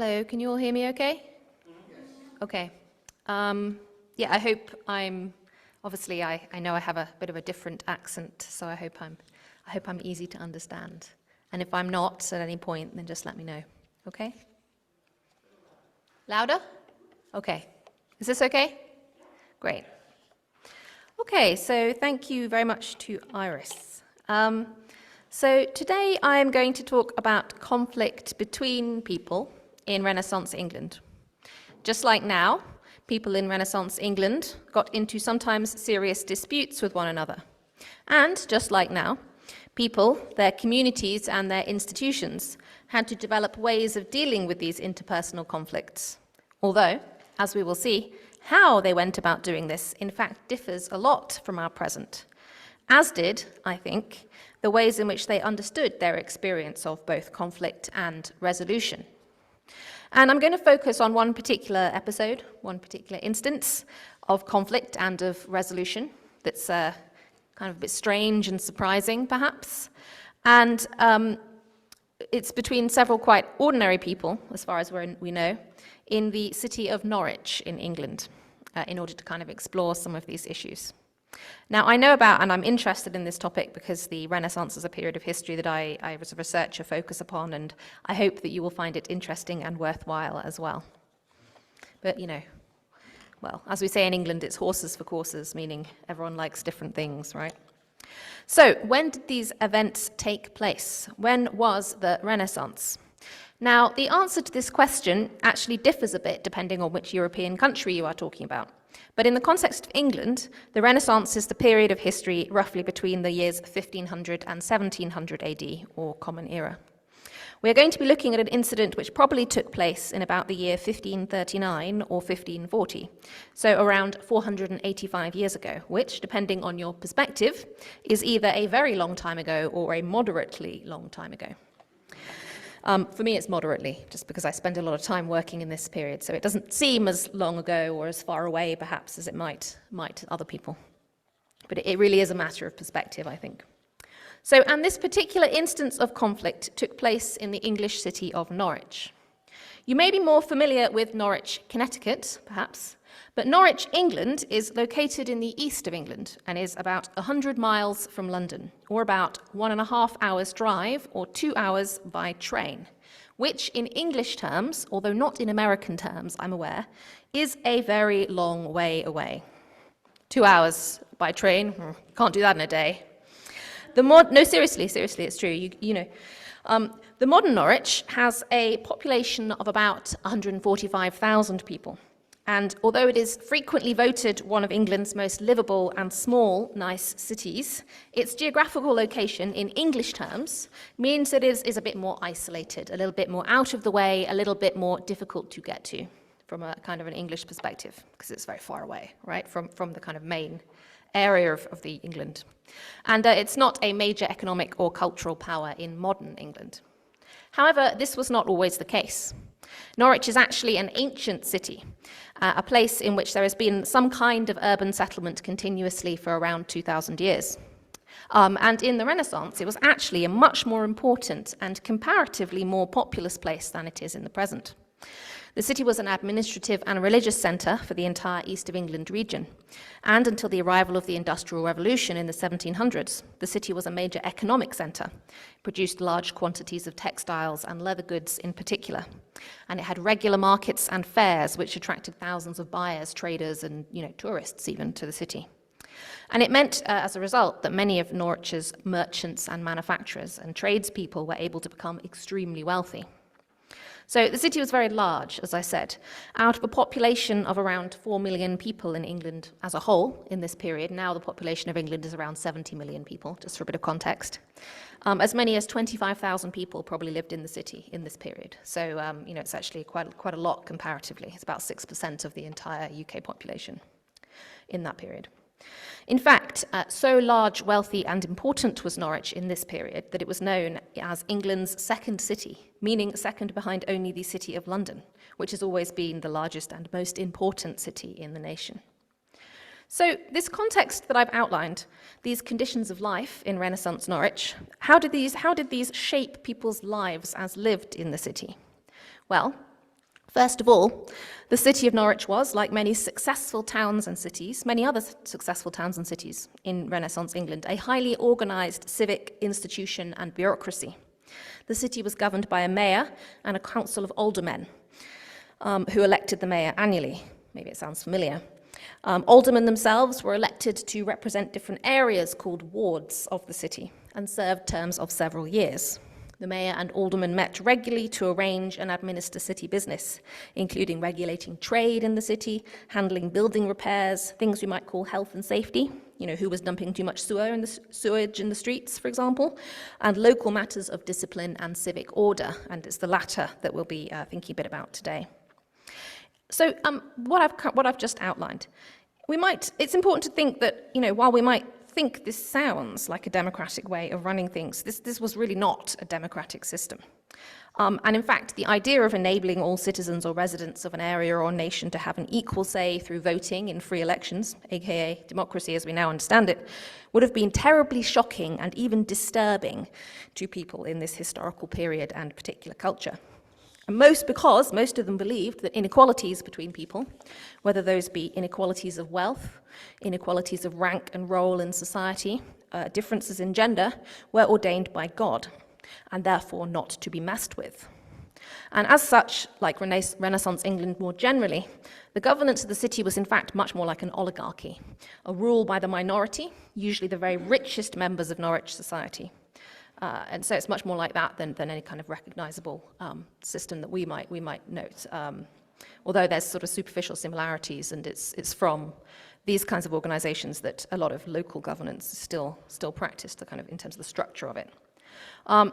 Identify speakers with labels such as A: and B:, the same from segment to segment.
A: Hello, can you all hear me okay? Yes. Okay. Yeah, I hope obviously I know I have a bit of a different accent, so I hope I'm easy to understand. And if I'm not at any point, then just let me know, okay? Louder? Okay. Is this okay? Great. Okay, so thank you very much to Iris. So today I am going to talk about conflict between people in Renaissance England. Just like now, people in Renaissance England got into sometimes serious disputes with one another. And just like now, people, their communities and their institutions had to develop ways of dealing with these interpersonal conflicts. Although, as we will see, how they went about doing this in fact differs a lot from our present, as did, I think, the ways in which they understood their experience of both conflict and resolution. And I'm going to focus on one particular episode, one particular instance of conflict and of resolution that's kind of a bit strange and surprising, perhaps. And it's between several quite ordinary people, as far as we know, in the city of Norwich in England, in order to kind of explore some of these issues. Now, I know about, and I'm interested in this topic because the Renaissance is a period of history that I as a researcher focus upon, and I hope that you will find it interesting and worthwhile as well. But, well, as we say in England, it's horses for courses, meaning everyone likes different things, right? So, when did these events take place? When was the Renaissance? Now, the answer to this question actually differs a bit depending on which European country you are talking about. But in the context of England, the Renaissance is the period of history roughly between the years 1500 and 1700 AD, or Common Era. We are going to be looking at an incident which probably took place in about the year 1539 or 1540, so around 485 years ago, which, depending on your perspective, is either a very long time ago or a moderately long time ago. For me, it's moderately, just because I spend a lot of time working in this period, so it doesn't seem as long ago or as far away, perhaps, as it might to other people. But it really is a matter of perspective, I think. So, and this particular instance of conflict took place in the English city of Norwich. You may be more familiar with Norwich, Connecticut, perhaps, but Norwich, England, is located in the east of England and is about 100 miles from London, or about 1.5 hours drive or 2 hours by train, which in English terms, although not in American terms, I'm aware, is a very long way away. 2 hours by train, can't do that in a day. No, seriously, it's true. The modern Norwich has a population of about 145,000 people. And although it is frequently voted one of England's most livable and small, nice cities, its geographical location in English terms means that it is a bit more isolated, a little bit more out of the way, a little bit more difficult to get to from a kind of an English perspective, because it's very far away, right, from the kind of main area of the England. And it's not a major economic or cultural power in modern England. However, this was not always the case. Norwich is actually an ancient city, a place in which there has been some kind of urban settlement continuously for around 2,000 years. And in the Renaissance, it was actually a much more important and comparatively more populous place than it is in the present. The city was an administrative and religious centre for the entire East of England region. And until the arrival of the Industrial Revolution in the 1700s, the city was a major economic centre. It produced large quantities of textiles and leather goods in particular. And it had regular markets and fairs which attracted thousands of buyers, traders, and tourists even to the city. And it meant, as a result, that many of Norwich's merchants and manufacturers and tradespeople were able to become extremely wealthy. So the city was very large, as I said. Out of a population of around 4 million people in England as a whole in this period, now the population of England is around 70 million people, just for a bit of context. As many as 25,000 people probably lived in the city in this period. So, it's actually quite a lot comparatively. It's about 6% of the entire UK population in that period. In fact, so large, wealthy and important was Norwich in this period that it was known as England's second city, meaning second behind only the city of London, which has always been the largest and most important city in the nation. So this context that I've outlined, these conditions of life in Renaissance Norwich, how did these shape people's lives as lived in the city? Well, First of all, the city of Norwich was, like many successful towns and cities, many other successful towns and cities in Renaissance England, a highly organised civic institution and bureaucracy. The city was governed by a mayor and a council of aldermen, who elected the mayor annually. Maybe it sounds familiar. Aldermen themselves were elected to represent different areas called wards of the city and served terms of several years. The mayor and aldermen met regularly to arrange and administer city business, including regulating trade in the city, handling building repairs, things we might call health and safety, who was dumping too much sewage in the streets, for example, and local matters of discipline and civic order, and it's the latter that we'll be thinking a bit about today. So what I've just outlined, it's important to think that, while we might think this sounds like a democratic way of running things, this was really not a democratic system. And in fact, the idea of enabling all citizens or residents of an area or nation to have an equal say through voting in free elections, aka democracy as we now understand it, would have been terribly shocking and even disturbing to people in this historical period and particular culture. And because most of them believed that inequalities between people, whether those be inequalities of wealth, inequalities of rank and role in society, differences in gender, were ordained by God, and therefore not to be messed with. And as such, like Renaissance England more generally, the governance of the city was in fact much more like an oligarchy, a rule by the minority, usually the very richest members of Norwich society. And so it's much more like that than any kind of recognizable system that we might note. Although there's sort of superficial similarities, and it's from these kinds of organizations that a lot of local governance is still practiced, in terms of the structure of it.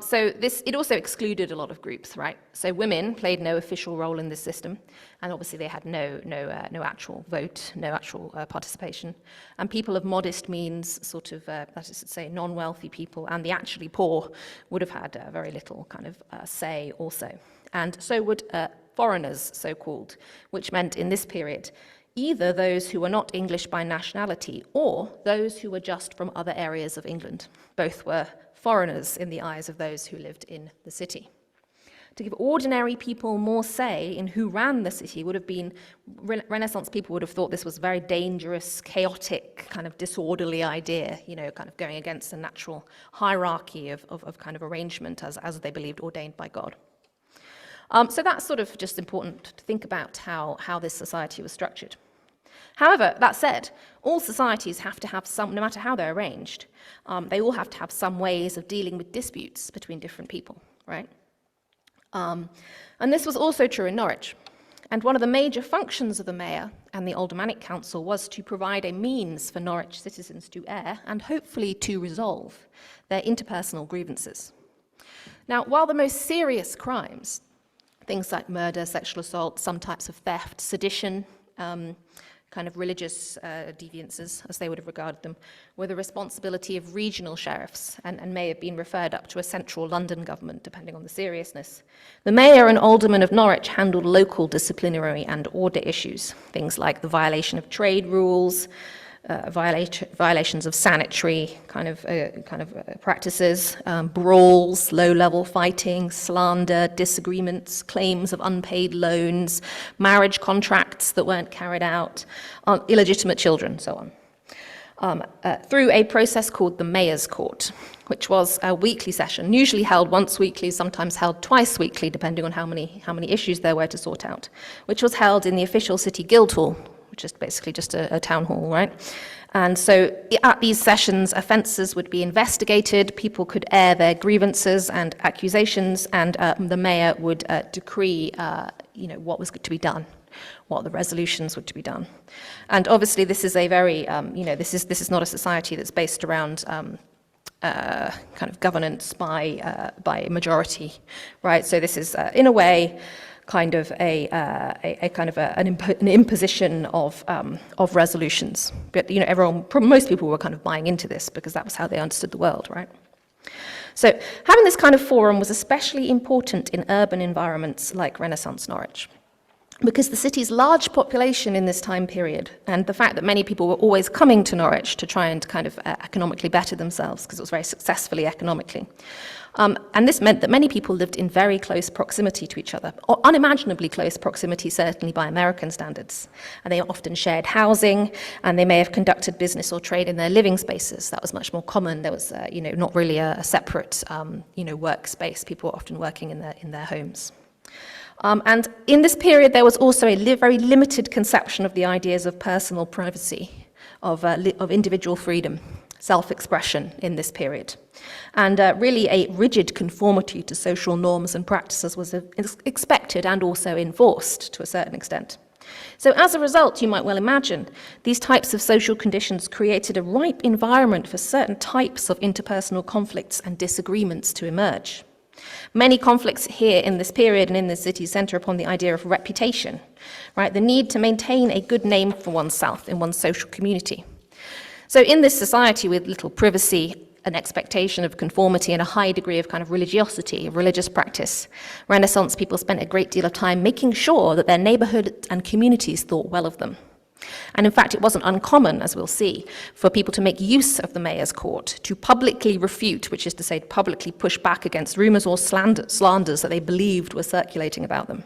A: So it also excluded a lot of groups, right? So women played no official role in this system, and obviously they had no actual vote, no actual participation. And people of modest means, that is to say, non-wealthy people and the actually poor would have had very little kind of say also. And so would foreigners, so-called, which meant in this period either those who were not English by nationality or those who were just from other areas of England. Both were foreigners in the eyes of those who lived in the city. To give ordinary people more say in who ran the city would have been, Renaissance people would have thought this was a very dangerous, chaotic, kind of disorderly idea, kind of going against the natural hierarchy of kind of arrangement as they believed ordained by God. So that's sort of just important to think about how this society was structured. However, that said, all societies have to have no matter how they're arranged, they all have to have some ways of dealing with disputes between different people, right? And this was also true in Norwich. And one of the major functions of the mayor and the aldermanic council was to provide a means for Norwich citizens to air and hopefully to resolve their interpersonal grievances. Now, while the most serious crimes, things like murder, sexual assault, some types of theft, sedition, kind of religious deviances, as they would have regarded them, were the responsibility of regional sheriffs and may have been referred up to a central London government, depending on the seriousness. The mayor and aldermen of Norwich handled local disciplinary and order issues, things like the violation of trade rules, violations of sanitary kind of practices, brawls, low-level fighting, slander, disagreements, claims of unpaid loans, marriage contracts that weren't carried out, illegitimate children, so on. Through a process called the Mayor's Court, which was a weekly session, usually held once weekly, sometimes held twice weekly, depending on how many issues there were to sort out, which was held in the official city Guildhall, which is basically just a town hall, right? And so at these sessions, offences would be investigated, people could air their grievances and accusations, and the mayor would decree, what was to be done, what the resolutions were to be done. And obviously this is a very, this is not a society that's based around kind of governance by majority, right? So this is, in a way, kind of an imposition of resolutions. But most people were kind of buying into this because that was how they understood the world, right? So having this kind of forum was especially important in urban environments like Renaissance Norwich. because the city's large population in this time period, and the fact that many people were always coming to Norwich to try and kind of economically better themselves, because it was very successfully economically. And this meant that many people lived in very close proximity to each other, or unimaginably close proximity, certainly by American standards. And they often shared housing, and they may have conducted business or trade in their living spaces. That was much more common. There was, not really a separate, workspace. People were often working in their homes. And in this period, there was also a very limited conception of the ideas of personal privacy, of individual freedom, self-expression in this period. And really a rigid conformity to social norms and practices was expected and also enforced to a certain extent. So as a result, you might well imagine, these types of social conditions created a ripe environment for certain types of interpersonal conflicts and disagreements to emerge. Many conflicts here in this period and in the city center upon the idea of reputation, right? The need to maintain a good name for oneself in one's social community. So in this society with little privacy, an expectation of conformity and a high degree of kind of religiosity, of religious practice, Renaissance people spent a great deal of time making sure that their neighborhood and communities thought well of them. And in fact, it wasn't uncommon, as we'll see, for people to make use of the mayor's court to publicly refute, which is to say, publicly push back against rumors or slanders that they believed were circulating about them.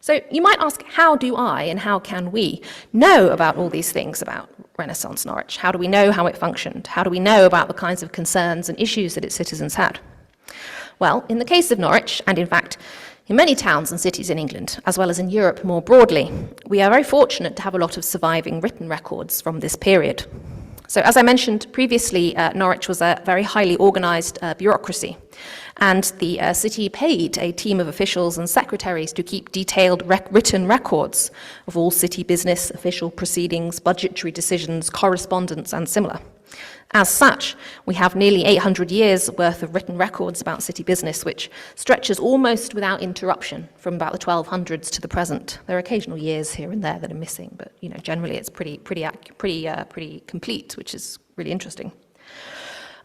A: So you might ask, how do I and how can we know about all these things about Renaissance Norwich? How do we know how it functioned? How do we know about the kinds of concerns and issues that its citizens had? Well, in the case of Norwich, and in fact, in many towns and cities in England, as well as in Europe more broadly, we are very fortunate to have a lot of surviving written records from this period. So as I mentioned previously, Norwich was a very highly organised bureaucracy, and the city paid a team of officials and secretaries to keep detailed written records of all city business, official proceedings, budgetary decisions, correspondence, and similar. As such, we have nearly 800 years worth of written records about city business, which stretches almost without interruption from about the 1200s to the present. There are occasional years here and there that are missing, but generally it's pretty complete, which is really interesting.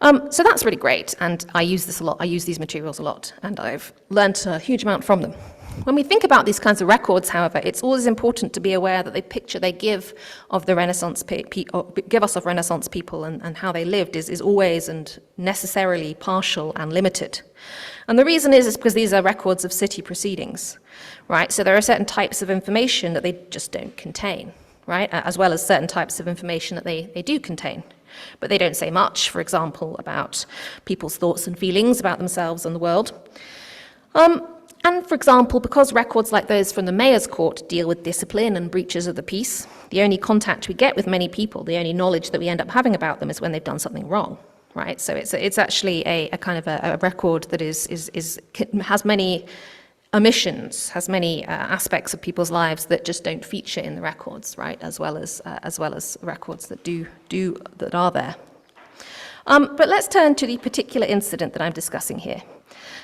A: So that's really great, and I use this a lot. I use these materials a lot, and I've learnt a huge amount from them. When we think about these kinds of records, however, it's always important to be aware that the picture they give of the Renaissance give us of Renaissance people and how they lived is always and necessarily partial and limited. And the reason is because these are records of city proceedings, right? So there are certain types of information that they just don't contain, right? As well as certain types of information that they do contain. But they don't say much, for example, about people's thoughts and feelings about themselves and the world. And for example, because records like those from the mayor's court deal with discipline and breaches of the peace, the only contact we get with many people, the only knowledge that we end up having about them is when they've done something wrong, right? So it's actually a kind of a record that has many omissions, has many aspects of people's lives that just don't feature in the records, right? As well as records that are there. But let's turn to the particular incident that I'm discussing here.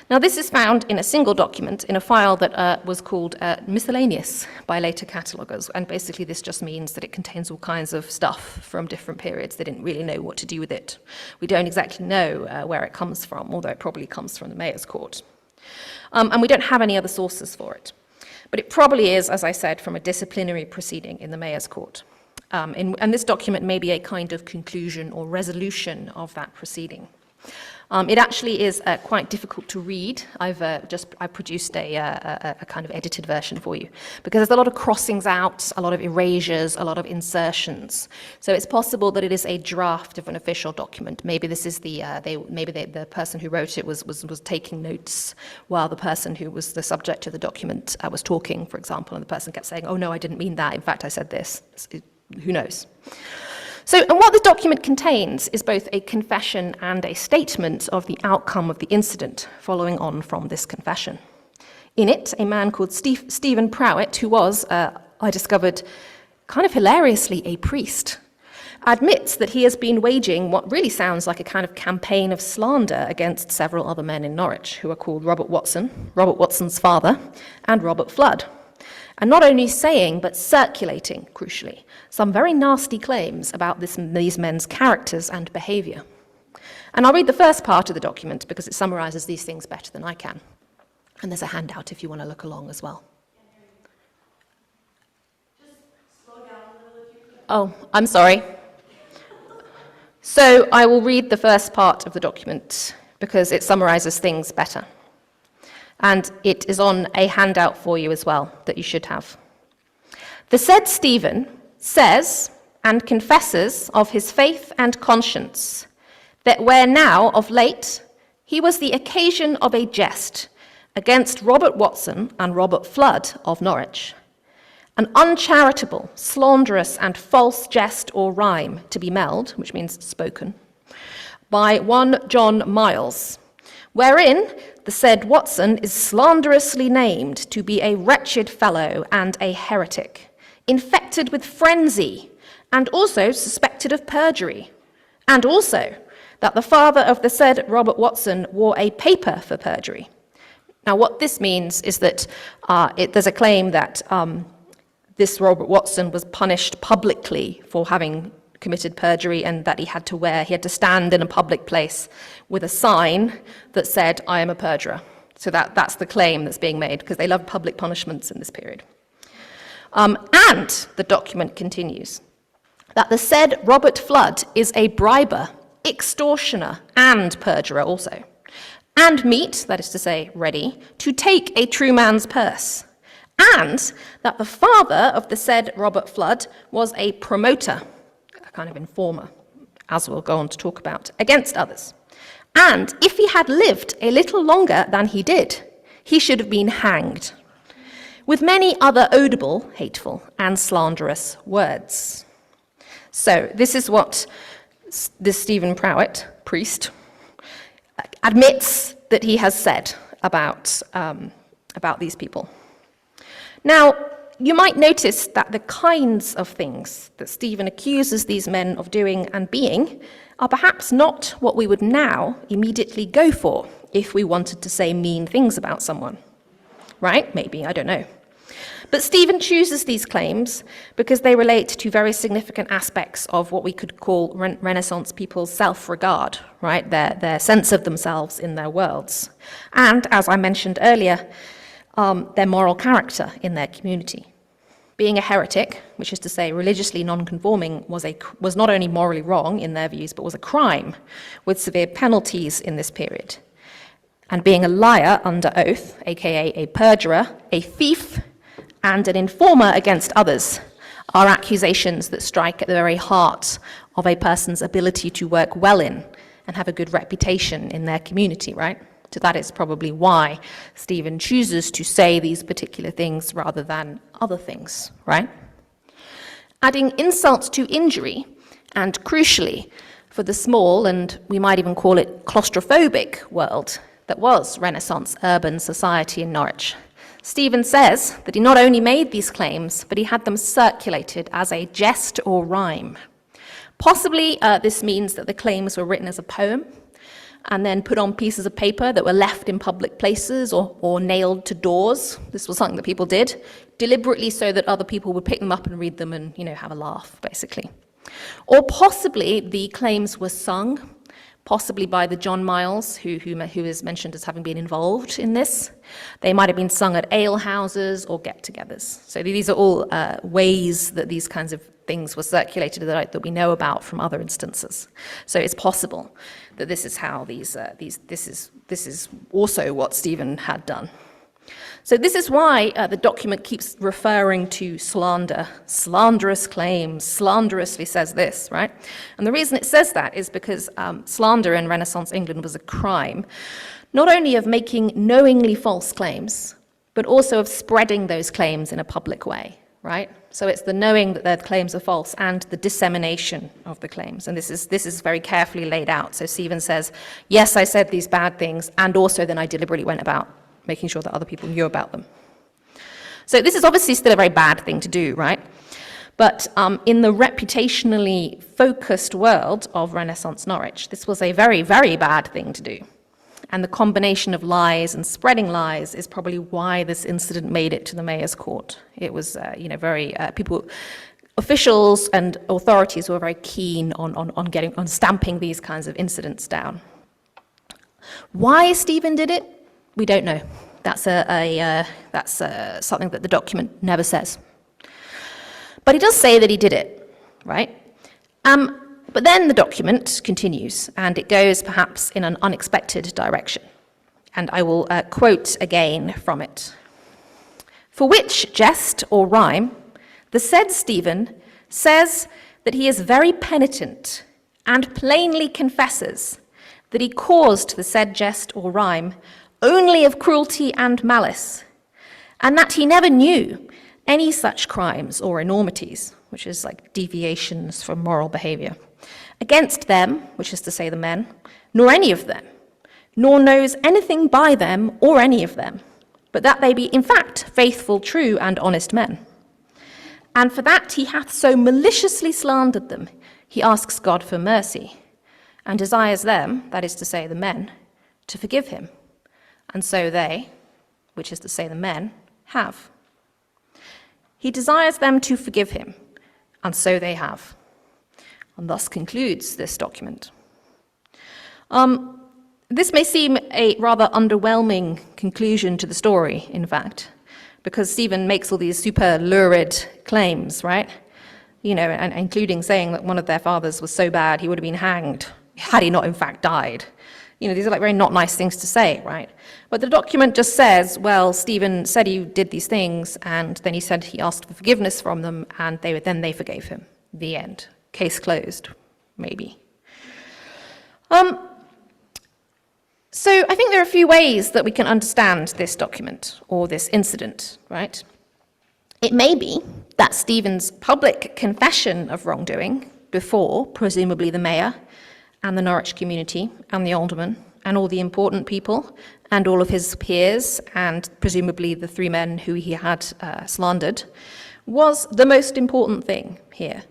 A: Now, this is found in a single document in a file that was called miscellaneous by later cataloguers, and basically this just means that it contains all kinds of stuff from different periods. They didn't really know what to do with it. We don't exactly know where it comes from, although it probably comes from the mayor's court. And we don't have any other sources for it. But it probably is, as I said, from a disciplinary proceeding in the mayor's court. And this document may be a kind of conclusion or resolution of that proceeding. It actually is quite difficult to read. I produced a kind of edited version for you because there's a lot of crossings out, a lot of erasures, a lot of insertions. So it's possible that it is a draft of an official document. Maybe this is the person who wrote it was taking notes while the person who was the subject of the document was talking, for example, and the person kept saying, "Oh no, I didn't mean that. In fact, I said this." Who knows? So, and what the document contains is both a confession and a statement of the outcome of the incident following on from this confession. In it, a man called Stephen Prowett, who was, I discovered, kind of hilariously a priest, admits that he has been waging what really sounds like a kind of campaign of slander against several other men in Norwich, who are called Robert Watson, Robert Watson's father, and Robert Flood. And not only saying, but circulating, crucially, some very nasty claims about these men's characters and behaviour. And I'll read the first part of the document because it summarises these things better than I can. And there's a handout if you want to look along as well. Oh, I'm sorry. So I will read the first part of the document because it summarizes things better. And it is on a handout for you as well that you should have. The said Stephen says and confesses of his faith and conscience that where now of late he was the occasion of a jest against Robert Watson and Robert Flood of Norwich, an uncharitable, slanderous, and false jest or rhyme to be meld, which means spoken, by one John Miles, wherein the said Watson is slanderously named to be a wretched fellow and a heretic, infected with frenzy, and also suspected of perjury, and also that the father of the said Robert Watson wore a paper for perjury. Now, what this means is that there's a claim that this Robert Watson was punished publicly for having committed perjury, and that he had to stand in a public place with a sign that said, "I am a perjurer." So that's the claim that's being made, because they love public punishments in this period. And the document continues, that the said Robert Flood is a briber, extortioner, and perjurer also, and meet, that is to say, ready, to take a true man's purse, and that the father of the said Robert Flood was a promoter, a kind of informer, as we'll go on to talk about, against others. And if he had lived a little longer than he did, he should have been hanged, with many other odible, hateful, and slanderous words. So this is what this Stephen Prowett, priest, admits that he has said about these people. Now, you might notice that the kinds of things that Stephen accuses these men of doing and being are perhaps not what we would now immediately go for if we wanted to say mean things about someone. Right? Maybe, I don't know. But Stephen chooses these claims because they relate to very significant aspects of what we could call Renaissance people's self-regard, right? Their sense of themselves in their worlds. And, as I mentioned earlier, their moral character in their community. Being a heretic, which is to say religiously non-conforming, was not only morally wrong in their views, but was a crime with severe penalties in this period. And being a liar under oath, aka a perjurer, a thief, and an informer against others are accusations that strike at the very heart of a person's ability to work well in and have a good reputation in their community, right? So that is probably why Stephen chooses to say these particular things rather than other things, right? Adding insult to injury, and crucially, for the small, and we might even call it claustrophobic world that was Renaissance urban society in Norwich, Stephen says that he not only made these claims, but he had them circulated as a jest or rhyme. Possibly this means that the claims were written as a poem and then put on pieces of paper that were left in public places or nailed to doors. This was something that people did, deliberately so that other people would pick them up and read them and, have a laugh, basically. Or possibly the claims were sung, possibly by the John Miles, who is mentioned as having been involved in this. They might have been sung at alehouses or get-togethers. So these are all ways that these kinds of things were circulated that we know about from other instances. So it's possible that this is how this is also what Stephen had done. So this is why the document keeps referring to slander, slanderous claims, slanderously says this, right? And the reason it says that is because slander in Renaissance England was a crime, not only of making knowingly false claims, but also of spreading those claims in a public way, right? So it's the knowing that their claims are false and the dissemination of the claims. And this is very carefully laid out. So Stephen says, yes, I said these bad things, and also then I deliberately went about making sure that other people knew about them. So this is obviously still a very bad thing to do, right? But in the reputationally focused world of Renaissance Norwich, this was a very, very bad thing to do. And the combination of lies and spreading lies is probably why this incident made it to the mayor's court. It was, officials and authorities were very keen on stamping these kinds of incidents down. Why Stephen did it? We don't know. That's something that the document never says. But he does say that he did it. right? But then the document continues, and it goes perhaps in an unexpected direction. And I will quote again from it. For which jest or rhyme, the said Stephen says that he is very penitent and plainly confesses that he caused the said jest or rhyme only of cruelty and malice, and that he never knew any such crimes or enormities, which is like deviations from moral behavior, against them, which is to say the men, nor any of them, nor knows anything by them or any of them, but that they be in fact faithful, true, and honest men. And for that he hath so maliciously slandered them, he asks God for mercy, and desires them, that is to say the men, to forgive him. And so they, which is to say the men, have. He desires them to forgive him, and so they have. And thus concludes this document. This may seem a rather underwhelming conclusion to the story, in fact, because Stephen makes all these super lurid claims, right? You know, and including saying that one of their fathers was so bad he would have been hanged had he not in fact died. You know, these are like very not nice things to say, right? But the document just says, well, Stephen said he did these things, and then he said he asked for forgiveness from them, and then they forgave him. The end. Case closed, maybe. So I think there are a few ways that we can understand this document or this incident, right? It may be that Stephen's public confession of wrongdoing before, presumably the mayor and the Norwich community and the alderman and all the important people and all of his peers and presumably the three men who he had slandered, was the most important thing here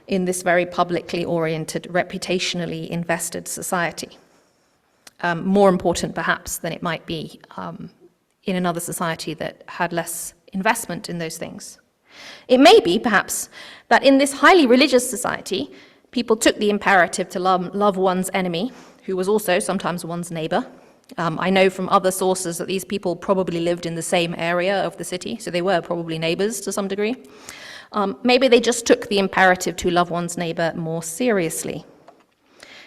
A: in this very publicly oriented, reputationally invested society. More important, perhaps, than it might be in another society that had less investment in those things. It may be, perhaps, that in this highly religious society, people took the imperative to love one's enemy, who was also sometimes one's neighbor. I know from other sources that these people probably lived in the same area of the city, so they were probably neighbors to some degree. Maybe they just took the imperative to love one's neighbor more seriously.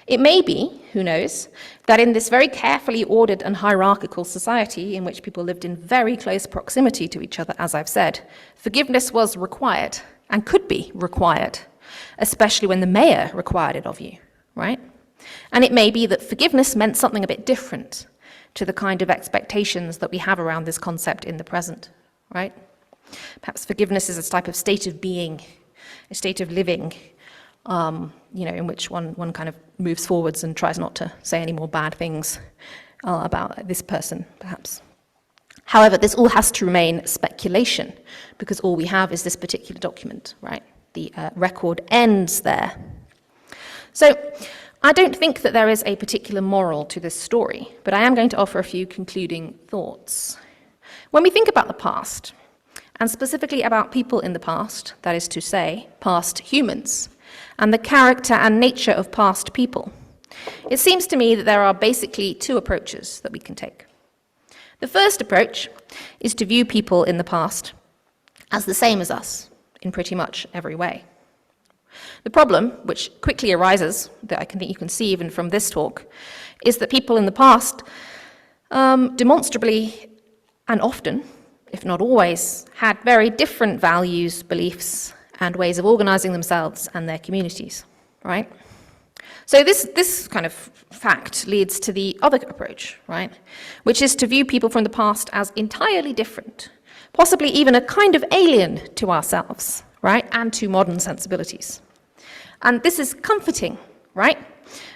A: It may be, who knows, that in this very carefully ordered and hierarchical society in which people lived in very close proximity to each other, as I've said, forgiveness was required and could be required, especially when the mayor required it of you, right? And it may be that forgiveness meant something a bit different to the kind of expectations that we have around this concept in the present, right? Perhaps forgiveness is a type of state of being, a state of living, in which one kind of moves forwards and tries not to say any more bad things about this person, perhaps. However, this all has to remain speculation, because all we have is this particular document, right? The record ends there. So I don't think that there is a particular moral to this story, but I am going to offer a few concluding thoughts. When we think about the past, and specifically about people in the past, that is to say, past humans, and the character and nature of past people, it seems to me that there are basically two approaches that we can take. The first approach is to view people in the past as the same as us in pretty much every way. The problem, which quickly arises, that I think you can see even from this talk, is that people in the past demonstrably and often, if not always, had very different values, beliefs, and ways of organizing themselves and their communities, right? So this kind of fact leads to the other approach, right? Which is to view people from the past as entirely different, possibly even a kind of alien to ourselves, right? And to modern sensibilities. And this is comforting, right?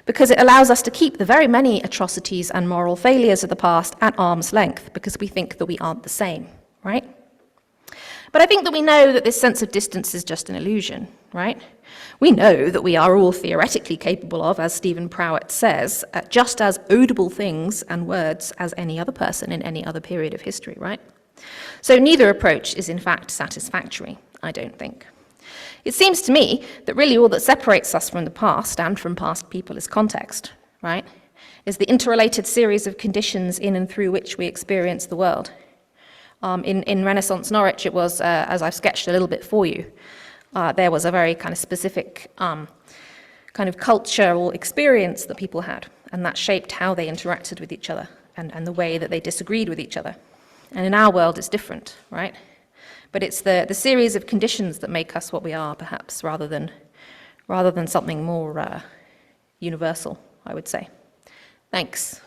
A: Because it allows us to keep the very many atrocities and moral failures of the past at arm's length, because we think that we aren't the same, right? But I think that we know that this sense of distance is just an illusion, right? We know that we are all theoretically capable of, as Stephen Prowett says, just as audible things and words as any other person in any other period of history, right? So neither approach is in fact satisfactory, I don't think. It seems to me that really all that separates us from the past and from past people is context, right? Is the interrelated series of conditions in and through which we experience the world. In Renaissance Norwich, it was, as I've sketched a little bit for you, there was a very kind of specific kind of cultural experience that people had, and that shaped how they interacted with each other and the way that they disagreed with each other. And in our world, it's different, right? But it's the series of conditions that make us what we are, perhaps, rather than something more universal, I would say. Thanks.